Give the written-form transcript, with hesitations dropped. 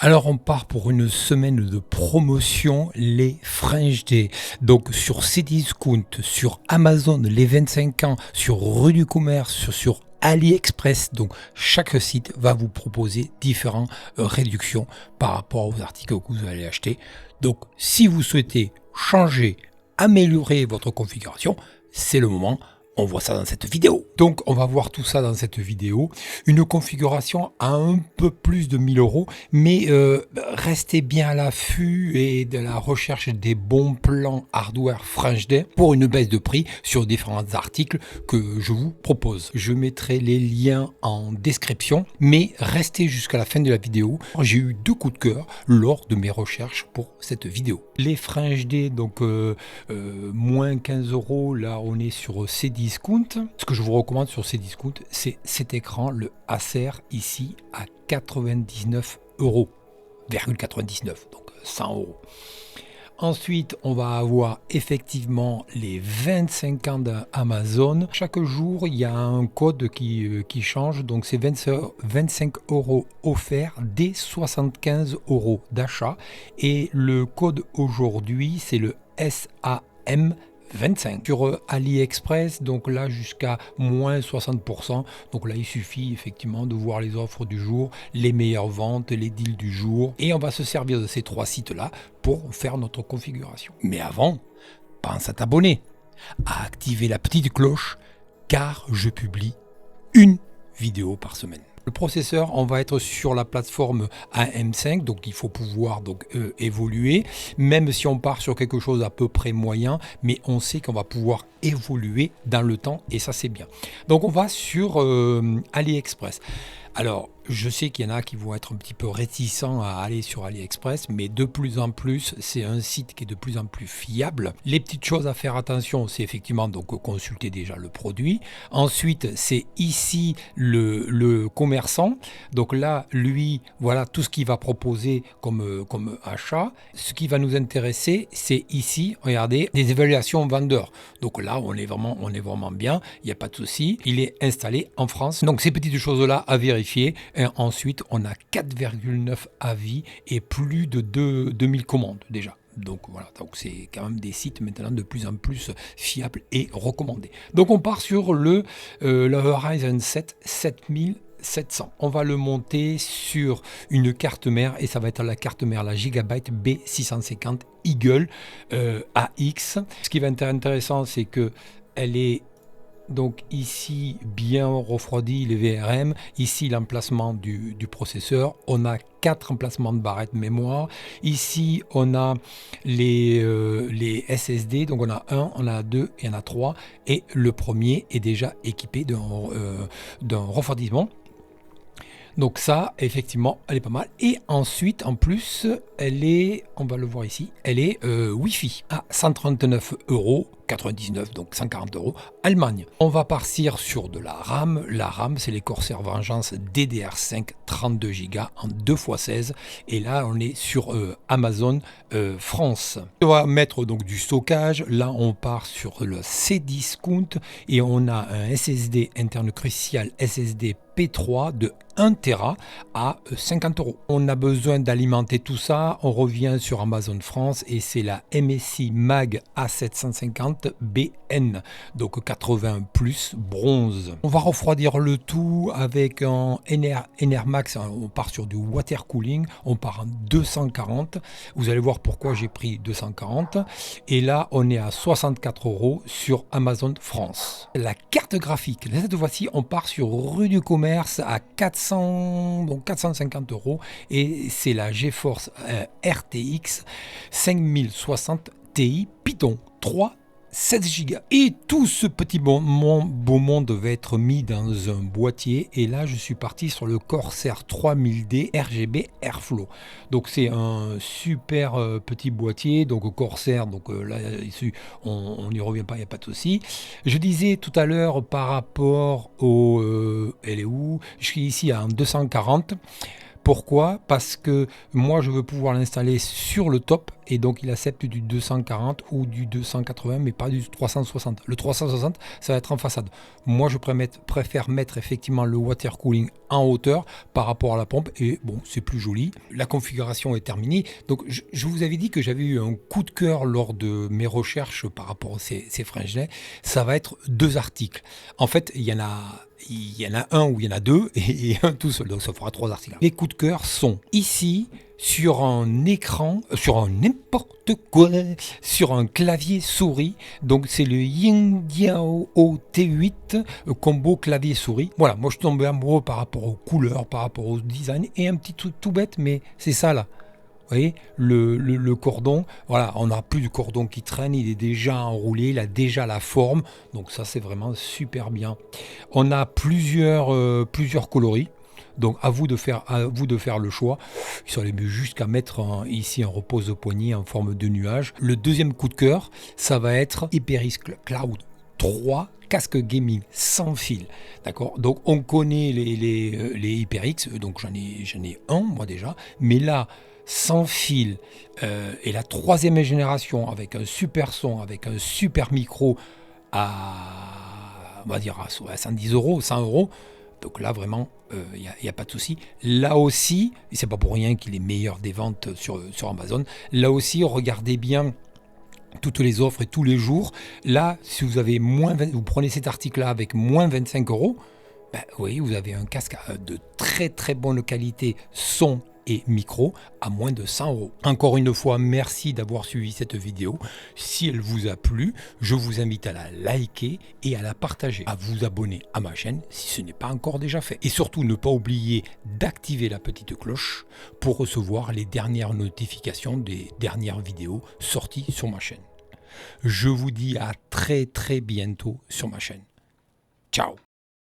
Alors on part pour une semaine de promotion, les French Day. Donc sur Cdiscount, sur Amazon, les 25 ans, sur Rue du Commerce, sur AliExpress. Donc chaque site va vous proposer différentes réductions par rapport aux articles que vous allez acheter. Donc si vous souhaitez changer, améliorer votre configuration, c'est le moment. On voit ça dans cette vidéo. Donc, on va voir tout ça dans cette vidéo. Une configuration à un peu plus de 1000 euros, mais restez bien à l'affût et de la recherche des bons plans hardware French Day pour une baisse de prix sur différents articles que je vous propose. Je mettrai les liens en description, mais restez jusqu'à la fin de la vidéo. J'ai eu 2 coups de cœur lors de mes recherches pour cette vidéo. Les French Day, donc moins 15 euros, là on est sur Cdiscount. Ce que je vous recommande sur Cdiscount, c'est cet écran, le Acer, ici à 99 euros, 99, donc 100 euros. Ensuite, on va avoir effectivement les 25 ans d'Amazon. Chaque jour, il y a un code qui change. Donc, c'est 25 euros offerts dès 75 euros d'achat. Et le code aujourd'hui, c'est le SAM 25 sur AliExpress, donc là jusqu'à moins 60%. Donc là il suffit effectivement de voir les offres du jour, les meilleures ventes, les deals du jour, et on va se servir de ces 3 sites là pour faire notre configuration. Mais avant, pense à t'abonner, à activer la petite cloche, car je publie une vidéo par semaine. Le processeur, on va être sur la plateforme AM5, donc il faut pouvoir évoluer, même si on part sur quelque chose à peu près moyen, mais on sait qu'on va pouvoir évoluer dans le temps et ça c'est bien. Donc on va sur AliExpress. Alors, je sais qu'il y en a qui vont être un petit peu réticents à aller sur AliExpress, mais de plus en plus, c'est un site qui est de plus en plus fiable. Les petites choses à faire attention, c'est effectivement donc consulter déjà le produit. Ensuite, c'est ici le commerçant. Donc là, lui, voilà tout ce qu'il va proposer comme achat. Ce qui va nous intéresser, c'est ici, regardez, des évaluations vendeurs. Donc là, on est vraiment bien, il n'y a pas de souci. Il est installé en France. Donc ces petites choses-là à vérifier. Et ensuite, on a 4,9 avis et plus de 2000 commandes déjà. Donc voilà, donc c'est quand même des sites maintenant de plus en plus fiables et recommandés. Donc on part sur le Ryzen 7 7700. On va le monter sur une carte mère et ça va être la carte mère, la Gigabyte B650 Eagle AX. Ce qui va être intéressant, c'est que elle est donc ici bien refroidi les VRM, ici l'emplacement du processeur, on a 4 emplacements de barrettes mémoire, ici on a les SSD, donc on a 1, on a 2 et on a 3, et le premier est déjà équipé d'un refroidissement. Donc ça, effectivement, elle est pas mal. Et ensuite, en plus, elle est, on va le voir ici, elle est Wi-Fi à 139 euros. 99, donc 140 euros, Allemagne. On va partir sur de la RAM. La RAM, c'est les Corsair Vengeance DDR5 32 Go en 2x16. Et là, on est sur Amazon France. On va mettre donc du stockage. Là, on part sur le Cdiscount et on a un SSD interne crucial SSD P3 de 1 Tera à 50 euros. On a besoin d'alimenter tout ça. On revient sur Amazon France et c'est la MSI Mag A750 BN, donc 80 plus bronze. On va refroidir le tout avec un NRMax, on part sur du water cooling, on part en 240. Vous allez voir pourquoi j'ai pris 240. Et là, on est à 64 euros sur Amazon France. La carte graphique, cette fois-ci, on part sur Rue du Commerce à 450 euros et c'est la GeForce RTX 5060 Ti Python 3. 16 Go. Et tout ce petit beau monde va être mis dans un boîtier. Et là, je suis parti sur le Corsair 3000D RGB Airflow. Donc, c'est un super petit boîtier. Donc, Corsair, donc là, ici, on n'y revient pas, il n'y a pas de souci. Je disais tout à l'heure par rapport au... elle est où? Je suis ici à 240. Pourquoi? Parce que moi je veux pouvoir l'installer sur le top et donc il accepte du 240 ou du 280 mais pas du 360. Le 360 ça va être en façade. Moi je préfère mettre effectivement le water cooling en hauteur par rapport à la pompe et bon c'est plus joli. La configuration est terminée. Donc je vous avais dit que j'avais eu un coup de cœur lors de mes recherches par rapport à ces French-Day. Ça va être 2 articles. En fait il y en a un ou il y en a 2 et un tout seul, donc ça fera 3 articles. Les coups de cœur sont ici sur un écran, sur un n'importe quoi, sur un clavier souris. Donc c'est le Yingjiao T8 combo clavier souris. Voilà, moi je suis tombé amoureux par rapport aux couleurs, par rapport au design et un petit truc tout bête, mais c'est ça là. Vous voyez, le cordon, voilà, on n'a plus de cordon qui traîne, il est déjà enroulé, il a déjà la forme, donc ça c'est vraiment super bien. On a plusieurs coloris, donc à vous de faire le choix. Ils sont allés jusqu'à mettre ici un repose-poignet en forme de nuage. Le deuxième coup de cœur, ça va être HyperX Cloud 3 casque gaming sans fil, d'accord. Donc on connaît les HyperX, donc j'en ai un moi déjà, mais là sans fil et la 3e génération avec un super son, avec un super micro on va dire à 70 euros, 100 euros. Donc là vraiment, il n'y a pas de souci. Là aussi, et c'est pas pour rien qu'il est meilleur des ventes sur Amazon. Là aussi, regardez bien toutes les offres et tous les jours. Là, si vous avez vous prenez cet article-là avec moins 25 euros, ben oui, vous avez un casque de très très bonne qualité son et micro à moins de 100 euros. Encore une fois, merci d'avoir suivi cette vidéo. Si elle vous a plu, je vous invite à la liker et à la partager, à vous abonner à ma chaîne si ce n'est pas encore déjà fait. Et surtout, ne pas oublier d'activer la petite cloche pour recevoir les dernières notifications des dernières vidéos sorties sur ma chaîne. Je vous dis à très très bientôt sur ma chaîne. Ciao!